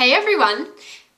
Hey everyone!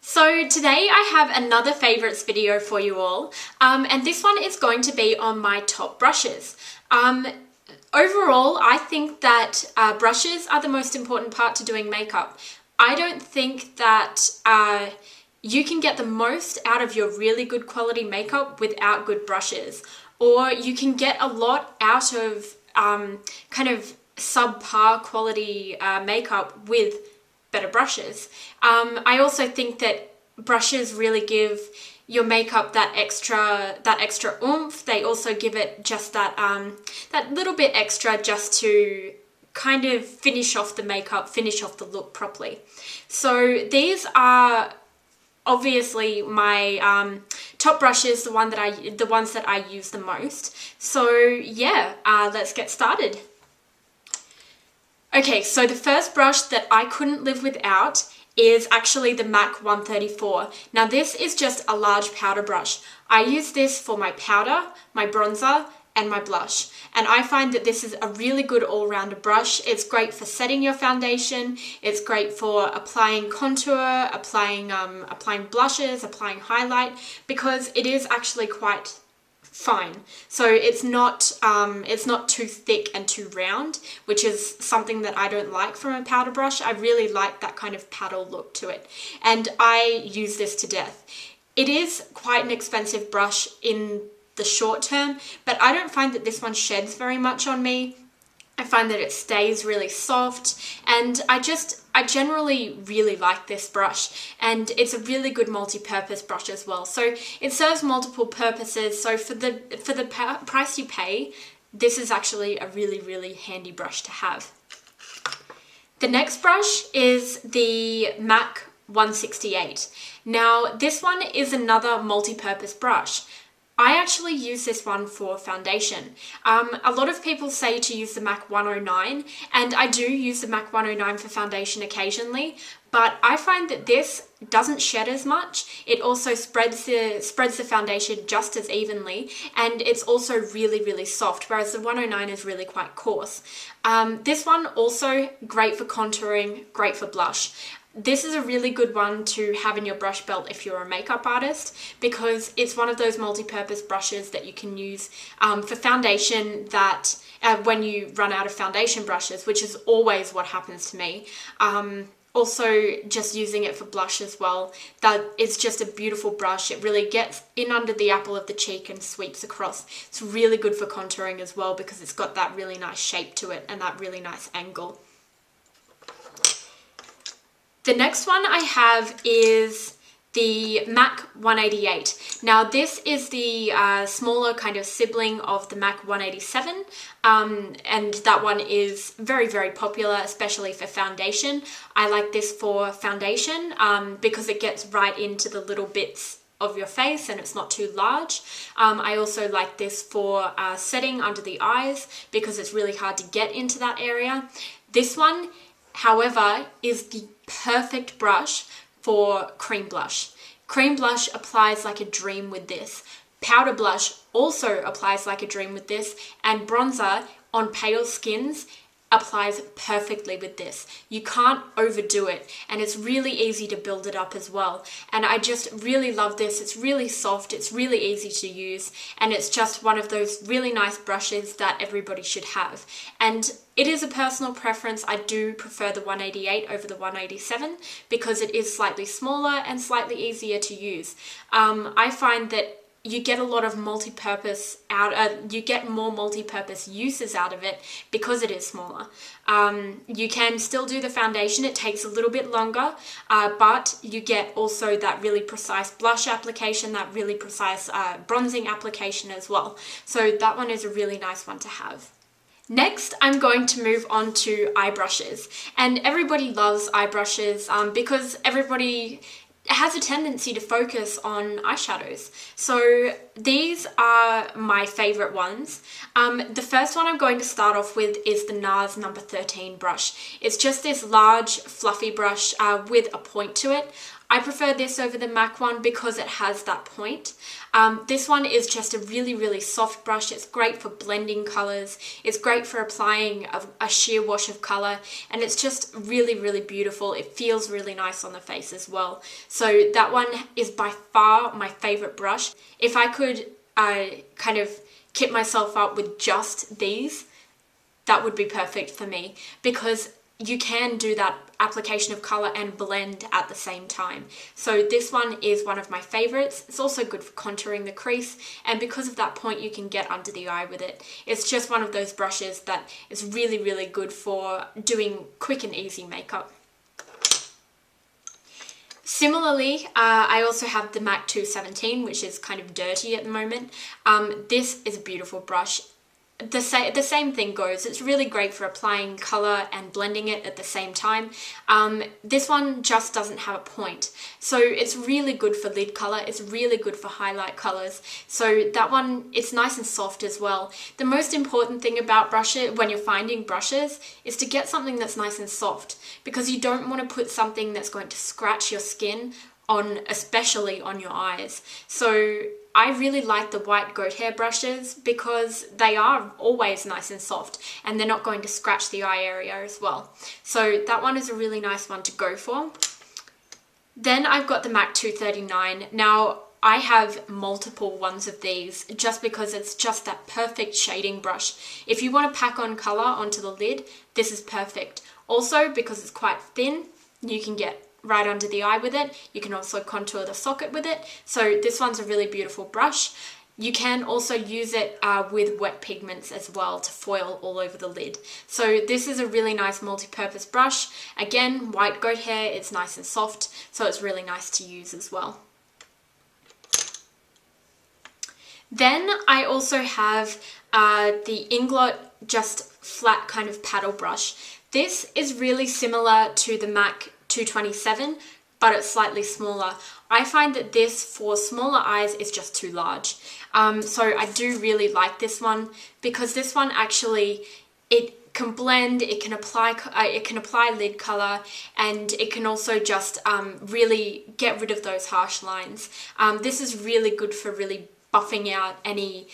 So today I have another favourites video for you all, and this one is going to be on my top brushes. Overall, I think that brushes are the most important part to doing makeup. I don't think that you can get the most out of your really good quality makeup without good brushes, or you can get a lot out of kind of subpar quality makeup with better brushes. I also think that brushes really give your makeup that extra oomph. They also give it just that that little bit extra just to kind of finish off the makeup, finish off the look properly. So these are obviously my top brushes, the ones that I use the most. So yeah, let's get started. Okay, so the first brush that I couldn't live without is actually the MAC 134. Now this is just a large powder brush. I use this for my powder, my bronzer, and my blush. And I find that this is a really good all-rounder brush. It's great for setting your foundation. It's great for applying contour, applying blushes, applying highlight, because it is actually quite fine. So it's not too thick and too round, which is something that I don't like from a powder brush. I really like that kind of paddle look to it, and I use this to death. It is quite an expensive brush in the short term, but I don't find that this one sheds very much on me. I find that it stays really soft, and I generally really like this brush, and it's a really good multi-purpose brush as well. So it serves multiple purposes. So for the price you pay, this is actually a really handy brush to have. The next brush is the MAC 168. Now this one is another multi-purpose brush. I actually use this one for foundation. A lot of people say to use the MAC 109, and I do use the MAC 109 for foundation occasionally, but I find that this doesn't shed as much. It also spreads the foundation just as evenly, and it's also really soft, whereas the 109 is really quite coarse. This one also great for contouring, great for blush. This is a really good one to have in your brush belt if you're a makeup artist, because it's one of those multi-purpose brushes that you can use for foundation that when you run out of foundation brushes, which is always what happens to me. Also just using it for blush as well. That it's just a beautiful brush. It really gets in under the apple of the cheek and sweeps across. It's really good for contouring as well because it's got that really nice shape to it and that really nice angle. The next one I have is the MAC 188. Now this is the smaller kind of sibling of the MAC 187, and that one is very popular, especially for foundation. I like this for foundation because it gets right into the little bits of your face and it's not too large. I also like this for setting under the eyes because it's really hard to get into that area. This one, however, is the perfect brush for cream blush. Cream blush applies like a dream with this. Powder blush also applies like a dream with this, and bronzer on pale skins applies perfectly with this. You can't overdo it, and it's really easy to build it up as well. And I just really love this. It's really soft, it's really easy to use, and it's just one of those really nice brushes that everybody should have. And it is a personal preference. I do prefer the 188 over the 187 because it is slightly smaller and slightly easier to use. I find that you get a lot of multi-purpose you get more multi-purpose uses out of it because it is smaller. You can still do the foundation. It takes a little bit longer, but you get also that really precise blush application, that really precise bronzing application as well. So that one is a really nice one to have. Next, I'm going to move on to eye brushes, and everybody loves eye brushes because everybody has a tendency to focus on eyeshadows. So these are my favorite ones. The first one I'm going to start off with is the Nars number 13 brush. It's just this large fluffy brush with a point to it. I prefer this over the MAC one because it has that point. This one is just a really, really soft brush. It's great for blending colors. It's great for applying a sheer wash of color, and it's just really, really beautiful. It feels really nice on the face as well. So that one is by far my favorite brush. If I could kind of kit myself up with just these, that would be perfect for me, because you can do that application of color and blend at the same time. So this one is one of my favorites. It's also good for contouring the crease, and because of that point you can get under the eye with it. It's just one of those brushes that is really, really good for doing quick and easy makeup. Similarly, I also have the MAC 217, which is kind of dirty at the moment. This is a beautiful brush. The same thing goes. It's really great for applying color and blending it at the same time. This one just doesn't have a point. So it's really good for lid color. It's really good for highlight colors. So that one, it's nice and soft as well. The most important thing about brushes, when you're finding brushes, is to get something that's nice and soft, because you don't want to put something that's going to scratch your skin on, especially on your eyes. So I really like the white goat hair brushes because they are always nice and soft, and they're not going to scratch the eye area as well. So that one is a really nice one to go for. Then I've got the MAC 239. Now I have multiple ones of these just because it's just that perfect shading brush. If you want to pack on color onto the lid, this is perfect. Also, because it's quite thin, you can get right under the eye with it. You can also contour the socket with it. So this one's a really beautiful brush. You can also use it with wet pigments as well to foil all over the lid. So this is a really nice multi-purpose brush. Again, white goat hair, it's nice and soft, so it's really nice to use as well. Then I also have the Inglot just flat kind of paddle brush. This is really similar to the MAC 227, but it's slightly smaller. I find that this for smaller eyes is just too large. So I do really like this one because this one actually, it can blend, it can apply lid color, and it can also just really get rid of those harsh lines. This is really good for really buffing out any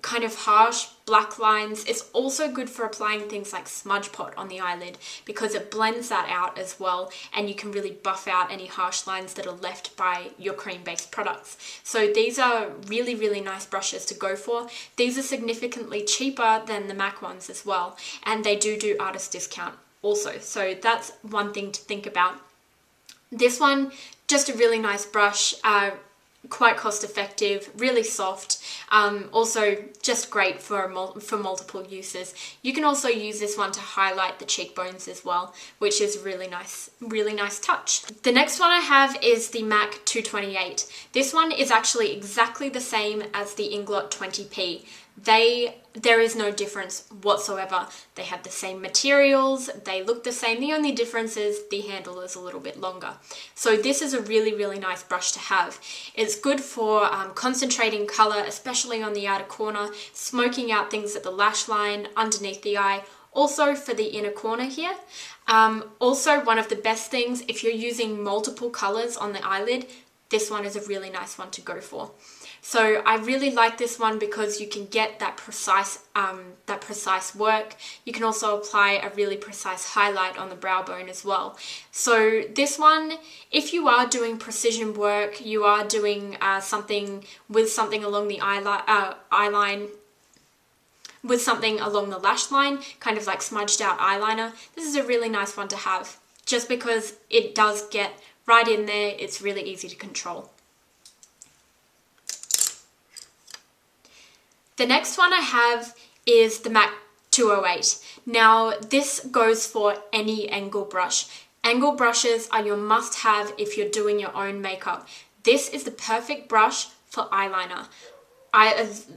kind of harsh black lines. It's also good for applying things like smudge pot on the eyelid because it blends that out as well, and you can really buff out any harsh lines that are left by your cream-based products. So these are really, really nice brushes to go for. These are significantly cheaper than the MAC ones as well, and they do artist discount also. So that's one thing to think about. This one, just a really nice brush, quite cost effective, really soft, also just great for multiple uses. You can also use this one to highlight the cheekbones as well, which is really nice touch. The next one I have is the MAC 228. This one is actually exactly the same as the Inglot 20p. There is no difference whatsoever. They have the same materials, they look the same. The only difference is the handle is a little bit longer. So this is a really, really nice brush to have. It's good for concentrating color, especially on the outer corner, smoking out things at the lash line, underneath the eye, also for the inner corner here. Also, one of the best things, if you're using multiple colors on the eyelid, this one is a really nice one to go for. So I really like this one because you can get that precise work. You can also apply a really precise highlight on the brow bone as well. So this one, if you are doing precision work, you are doing something along the eyeline, with something along the lash line, kind of like smudged out eyeliner, this is a really nice one to have, just because it does get right in there. It's really easy to control. The next one I have is the MAC 208. Now this goes for any angle brush. Angle brushes are your must-have if you're doing your own makeup. This is the perfect brush for eyeliner.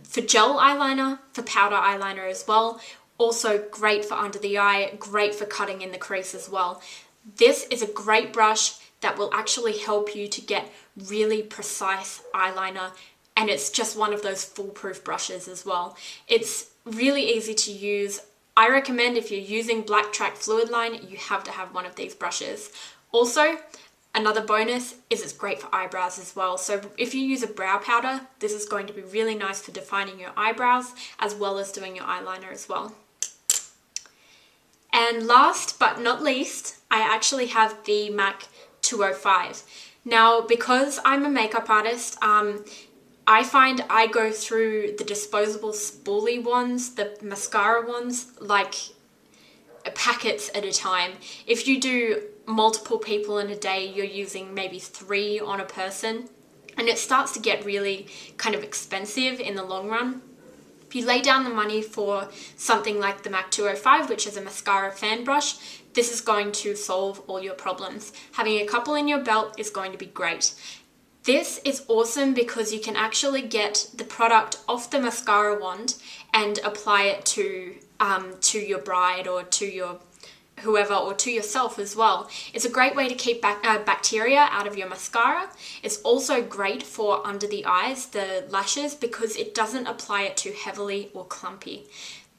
For gel eyeliner, for powder eyeliner as well. Also great for under the eye, great for cutting in the crease as well. This is a great brush that will actually help you to get really precise eyeliner, and it's just one of those foolproof brushes as well. It's really easy to use. I recommend if you're using Black Track Fluid Line, you have to have one of these brushes. Also, Another bonus is it's great for eyebrows as well. So if you use a brow powder, this is going to be really nice for defining your eyebrows as well as doing your eyeliner as well. And last but not least, I actually have the MAC 205. Now, because I'm a makeup artist, I find I go through the disposable spoolie ones, the mascara ones, like packets at a time. If you do multiple people in a day, you're using maybe 3 on a person, and it starts to get really kind of expensive in the long run. If you lay down the money for something like the MAC 205, which is a mascara fan brush, this is going to solve all your problems. Having a couple in your belt is going to be great. This is awesome because you can actually get the product off the mascara wand and apply it to your bride or to your whoever or to yourself as well. It's a great way to keep bacteria out of your mascara. It's also great for under the eyes, the lashes, because it doesn't apply it too heavily or clumpy.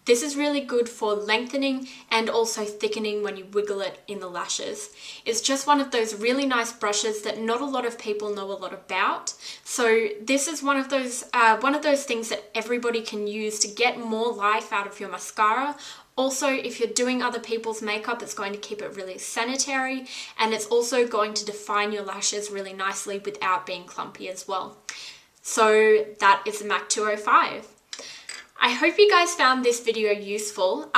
This is really good for lengthening and also thickening when you wiggle it in the lashes. It's just one of those really nice brushes that not a lot of people know a lot about. So this is one of those things that everybody can use to get more life out of your mascara. Also, if you're doing other people's makeup, it's going to keep it really sanitary, and it's also going to define your lashes really nicely without being clumpy as well. So that is the MAC 205. I hope you guys found this video useful.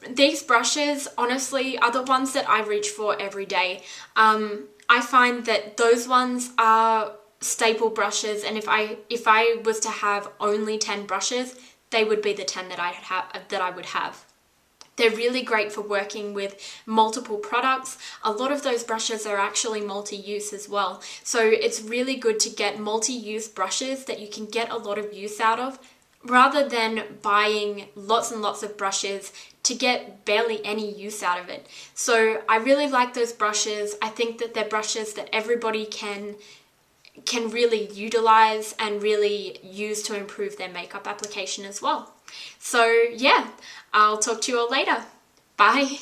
These brushes, honestly, are the ones that I reach for every day. I find that those ones are staple brushes, and if I was to have only 10 brushes, they would be the 10 that I would have. They're really great for working with multiple products. A lot of those brushes are actually multi-use as well. So it's really good to get multi-use brushes that you can get a lot of use out of, rather than buying lots and lots of brushes to get barely any use out of it. So I really like those brushes. I think that they're brushes that everybody can really utilize and really use to improve their makeup application as well. So yeah, I'll talk to you all later. Bye.